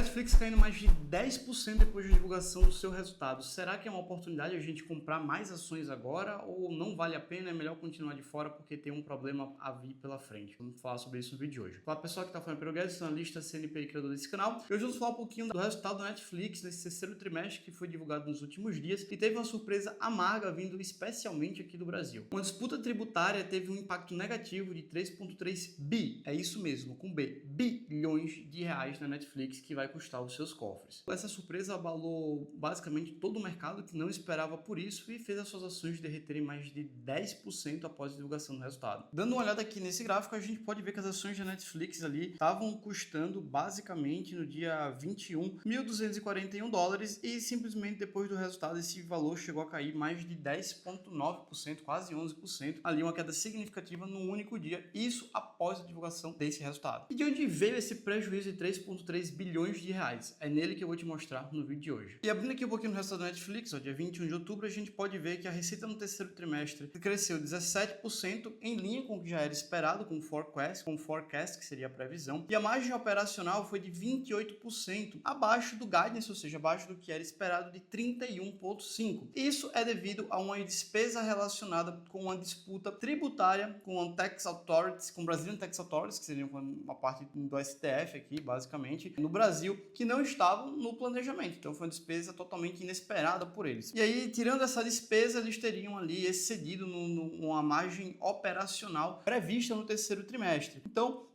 Netflix caindo mais de 10% depois da divulgação do seu resultado. Será que é uma oportunidade a gente comprar mais ações agora ou não vale a pena? É melhor continuar de fora porque tem um problema a vir pela frente. Vamos falar sobre isso no vídeo de hoje. Fala pessoal que está falando pelo Guedes, analista CNPI criador desse canal. E hoje vamos falar um pouquinho do resultado do Netflix nesse terceiro trimestre que foi divulgado nos últimos dias e teve uma surpresa amarga vindo especialmente aqui do Brasil. Uma disputa tributária teve um impacto negativo de 3,3 bi, é isso mesmo, com B, bilhões de reais na Netflix que vai custar os seus cofres. Essa surpresa abalou basicamente todo o mercado que não esperava por isso e fez as suas ações derreterem mais de 10% após a divulgação do resultado. Dando uma olhada aqui nesse gráfico, a gente pode ver que as ações da Netflix ali estavam custando basicamente no dia 21, 1.241 dólares e simplesmente depois do resultado esse valor chegou a cair mais de 10,9%, quase 11%, ali uma queda significativa num único dia, isso após a divulgação desse resultado. E de onde veio esse prejuízo de 3,3 bilhões de reais? É nele que eu vou te mostrar no vídeo de hoje. E abrindo aqui um pouquinho no resultado da Netflix, ó, dia 21 de outubro, a gente pode ver que a receita no terceiro trimestre cresceu 17% em linha com o que já era esperado, com o forecast, que seria a previsão, e a margem operacional foi de 28%, abaixo do guidance, ou seja, abaixo do que era esperado de 31,5%. Isso é devido a uma despesa relacionada com uma disputa tributária com a Tax Authorities, com o Brazilian Tax Authorities, que seria uma parte do STF aqui, basicamente, no Brasil, que não estavam no planejamento. Então foi uma despesa totalmente inesperada por eles. E aí, tirando essa despesa, eles teriam ali excedido numa margem operacional prevista no terceiro trimestre. Então,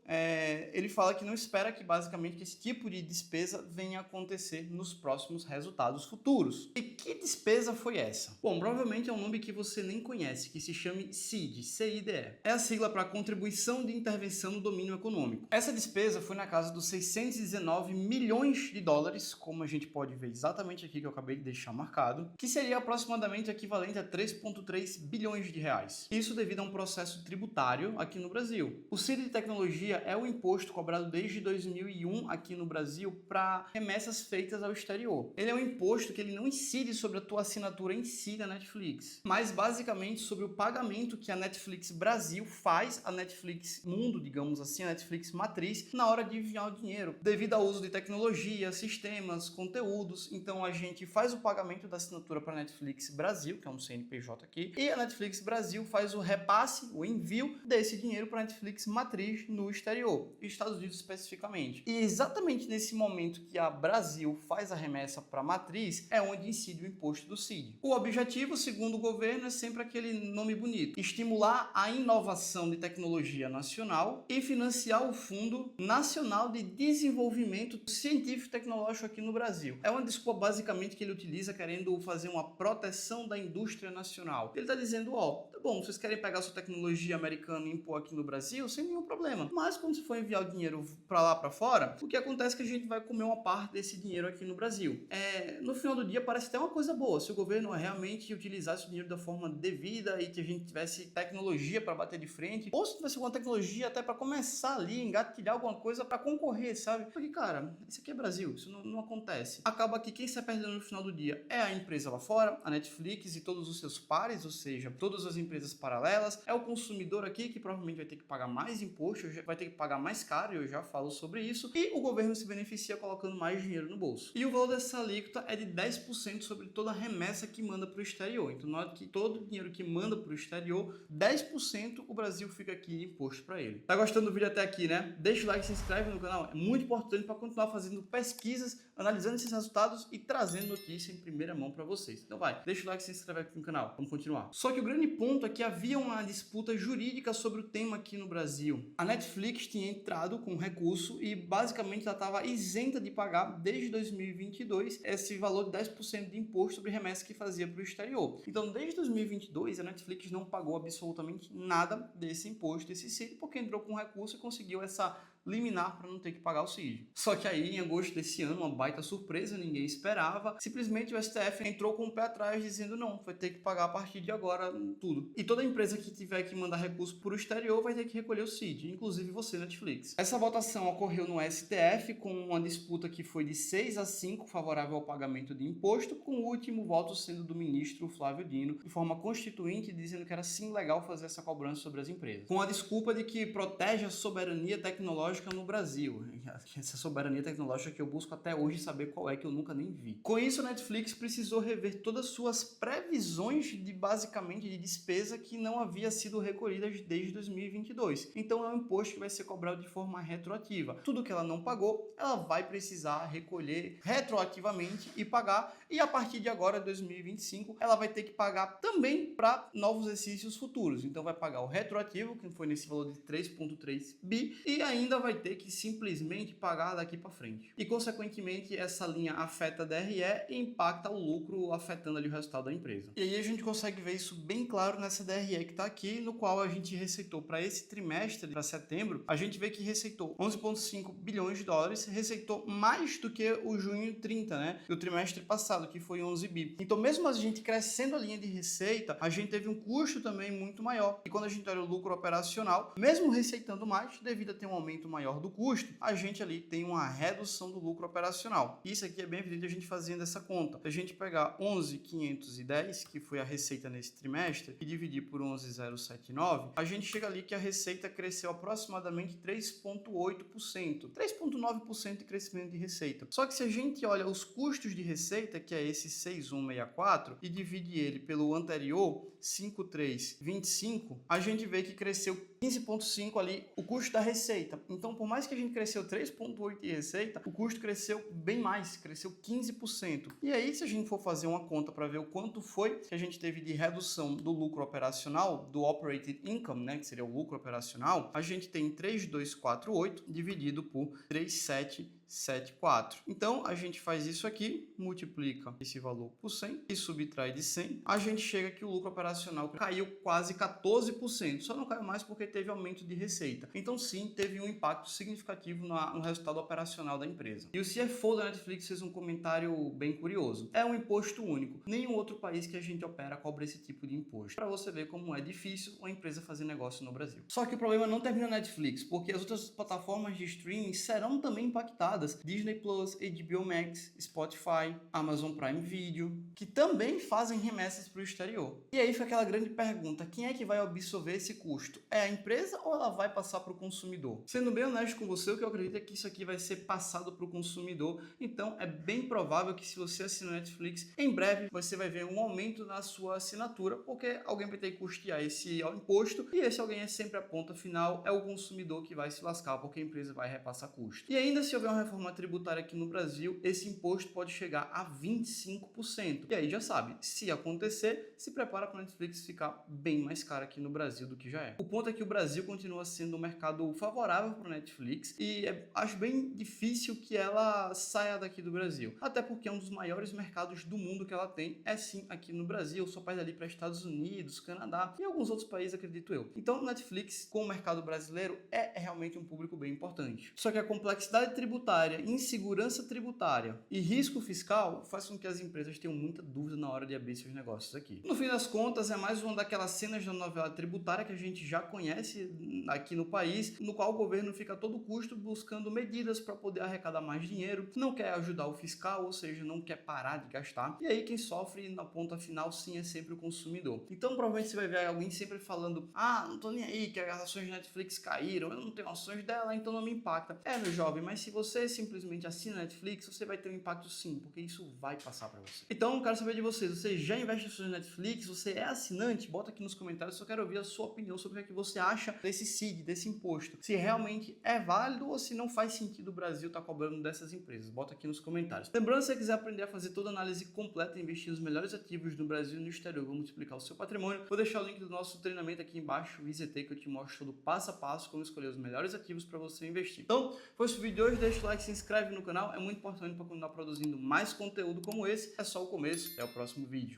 ele fala que não espera que basicamente esse tipo de despesa venha a acontecer nos próximos resultados futuros. E que despesa foi essa? Bom, provavelmente é um nome que você nem conhece, que se chama CID, CIDE. É a sigla para Contribuição de Intervenção no Domínio Econômico. Essa despesa foi na casa dos 619 milhões de dólares, como a gente pode ver exatamente aqui que eu acabei de deixar marcado, que seria aproximadamente equivalente a 3,3 bilhões de reais. Isso devido a um processo tributário aqui no Brasil. O CID de tecnologia é o imposto cobrado desde 2001 aqui no Brasil para remessas feitas ao exterior. Ele é um imposto que ele não incide sobre a tua assinatura em si da Netflix, mas basicamente sobre o pagamento que a Netflix Brasil faz à Netflix Mundo, digamos assim, a Netflix Matriz, na hora de enviar o dinheiro. Devido ao uso de tecnologia, sistemas, conteúdos, então a gente faz o pagamento da assinatura para a Netflix Brasil, que é um CNPJ aqui, e a Netflix Brasil faz o repasse, o envio desse dinheiro para a Netflix Matriz no exterior, Estados Unidos especificamente. E exatamente nesse momento que a Brasil faz a remessa para a matriz, é onde incide o imposto do CID. O objetivo, segundo o governo, é sempre aquele nome bonito: estimular a inovação de tecnologia nacional e financiar o Fundo Nacional de Desenvolvimento Científico e Tecnológico aqui no Brasil. É uma desculpa basicamente que ele utiliza querendo fazer uma proteção da indústria nacional. Ele está dizendo, ó, tá bom, vocês querem pegar a sua tecnologia americana e impor aqui no Brasil, sem nenhum problema. Mas quando você for enviar o dinheiro para lá para fora, o que acontece é que a gente vai comer uma parte desse dinheiro aqui no Brasil. No final do dia parece até uma coisa boa, se o governo realmente utilizasse o dinheiro da forma devida e que a gente tivesse tecnologia para bater de frente, ou se tivesse alguma tecnologia até para começar ali, engatilhar alguma coisa para concorrer, sabe? Porque, cara, isso aqui é Brasil, isso não acontece. Acaba que quem sai perdendo no final do dia é a empresa lá fora, a Netflix e todos os seus pares, ou seja, todas as empresas paralelas, é o consumidor aqui que provavelmente vai ter que pagar mais imposto, vai ter que pagar mais caro, eu já falo sobre isso, e o governo se beneficia colocando mais dinheiro no bolso. E o valor dessa alíquota é de 10% sobre toda a remessa que manda para o exterior. Então, note que todo o dinheiro que manda para o exterior, 10% o Brasil fica aqui de imposto para ele. Tá gostando do vídeo até aqui, né? Deixa o like e se inscreve no canal, é muito importante para continuar fazendo pesquisas, analisando esses resultados e trazendo notícia em primeira mão para vocês. Então vai, deixa o like e se inscreve aqui no canal. Vamos continuar. Só que o grande ponto é que havia uma disputa jurídica sobre o tema aqui no Brasil. A Netflix tinha entrado com recurso e basicamente ela estava isenta de pagar desde 2022 esse valor de 10% de imposto sobre remessa que fazia para o exterior. Então, desde 2022, a Netflix não pagou absolutamente nada desse imposto, desse CID, porque entrou com recurso e conseguiu essa liminar para não ter que pagar o CID. Só que aí, em agosto desse ano, uma baita surpresa, ninguém esperava, simplesmente o STF entrou com o pé atrás dizendo não, vai ter que pagar a partir de agora tudo. E toda empresa que tiver que mandar recurso para o exterior vai ter que recolher o CID, inclusive você, Netflix. Essa votação ocorreu no STF com uma disputa que foi de 6-5 favorável ao pagamento de imposto, com o último voto sendo do ministro Flávio Dino, de forma constituinte, dizendo que era sim legal fazer essa cobrança sobre as empresas. Com a desculpa de que protege a soberania tecnológica tecnológica no Brasil. Essa soberania tecnológica que eu busco até hoje saber qual é, que eu nunca nem vi. Com isso, a Netflix precisou rever todas as suas previsões basicamente de despesa que não havia sido recolhidas desde 2022. Então é um imposto que vai ser cobrado de forma retroativa. Tudo que ela não pagou, ela vai precisar recolher retroativamente e pagar, e a partir de agora, 2025, ela vai ter que pagar também para novos exercícios futuros. Então vai pagar o retroativo, que foi nesse valor de 3,3 bi, e ainda vai ter que simplesmente pagar daqui para frente. E consequentemente essa linha afeta a DRE e impacta o lucro, afetando ali o resultado da empresa. E aí a gente consegue ver isso bem claro nessa DRE que está aqui, no qual a gente receitou para esse trimestre, para setembro, a gente vê que receitou 11,5 bilhões de dólares, receitou mais do que o junho 30, né, do trimestre passado, que foi 11 bi. Então mesmo a gente crescendo a linha de receita, a gente teve um custo também muito maior. E quando a gente olha o lucro operacional, mesmo receitando mais, devido a ter um aumento maior do custo, a gente ali tem uma redução do lucro operacional. Isso aqui é bem evidente a gente fazendo essa conta. Se a gente pegar 11.510, que foi a receita nesse trimestre, e dividir por 11.079, a gente chega ali que a receita cresceu aproximadamente 3,8%. 3,9% de crescimento de receita. Só que se a gente olha os custos de receita, que é esse 6.164, e divide ele pelo anterior, 5.325, a gente vê que cresceu 15,5 ali o custo da receita. Então, por mais que a gente cresceu 3,8 de receita, o custo cresceu bem mais, cresceu 15%. E aí, se a gente for fazer uma conta para ver o quanto foi que a gente teve de redução do lucro operacional, do operating income, né, que seria o lucro operacional, a gente tem 3.248 dividido por 3.774. Então, a gente faz isso aqui, multiplica esse valor por 100 e subtrai de 100. A gente chega que o lucro operacional caiu quase 14%. Só não caiu mais porque teve aumento de receita. Então, sim, teve um impacto significativo no resultado operacional da empresa. E o CFO da Netflix fez um comentário bem curioso. É um imposto único. Nenhum outro país que a gente opera cobra esse tipo de imposto. Para você ver como é difícil uma empresa fazer negócio no Brasil. Só que o problema não termina na Netflix, porque as outras plataformas de streaming serão também impactadas. Disney Plus, HBO Max, Spotify, Amazon Prime Video, que também fazem remessas para o exterior. E aí fica aquela grande pergunta, quem é que vai absorver esse custo? É a empresa ou ela vai passar para o consumidor? Sendo bem honesto com você, o que eu acredito é que isso aqui vai ser passado para o consumidor. Então é bem provável que se você assinar Netflix, em breve você vai ver um aumento na sua assinatura, porque alguém vai ter que custear esse imposto, e esse alguém é sempre a ponta final, é o consumidor que vai se lascar, porque a empresa vai repassar custo. E ainda se houver uma reforma tributária aqui no Brasil, esse imposto pode chegar a 25%. E aí já sabe, se acontecer, se prepara para a Netflix ficar bem mais cara aqui no Brasil do que já é. O ponto é que o Brasil continua sendo um mercado favorável para a Netflix e acho bem difícil que ela saia daqui do Brasil. Até porque é um dos maiores mercados do mundo que ela tem, é sim aqui no Brasil, só perde ali para Estados Unidos, Canadá e alguns outros países, acredito eu. Então, Netflix com o mercado brasileiro é realmente um público bem importante. Só que a complexidade tributária, insegurança tributária e risco fiscal faz com que as empresas tenham muita dúvida na hora de abrir seus negócios aqui. No fim das contas, é mais uma daquelas cenas da novela tributária que a gente já conhece aqui no país, no qual o governo fica a todo custo buscando medidas para poder arrecadar mais dinheiro, não quer ajudar o fiscal, ou seja, não quer parar de gastar. E aí quem sofre na ponta final sim é sempre o consumidor. Então provavelmente você vai ver alguém sempre falando: ah, não tô nem aí que as ações de Netflix caíram, eu não tenho ações dela, então não me impacta. É, meu jovem, mas se você simplesmente assina Netflix, você vai ter um impacto sim, porque isso vai passar para você. Então eu quero saber de vocês, você já investe em ações de Netflix? Você é assinante? Bota aqui nos comentários, só quero ouvir a sua opinião sobre o que você acha desse CID, desse imposto. Se realmente é válido ou se não faz sentido o Brasil estar cobrando dessas empresas. Bota aqui nos comentários. Lembrando, se você quiser aprender a fazer toda a análise completa e investir nos melhores ativos no Brasil e no exterior, vamos multiplicar o seu patrimônio, vou deixar o link do nosso treinamento aqui embaixo, o IZT, que eu te mostro todo passo a passo como escolher os melhores ativos para você investir. Então, foi esse vídeo de hoje, deixa o like, se inscreve no canal, é muito importante para continuar produzindo mais conteúdo como esse. É só o começo, até o próximo vídeo.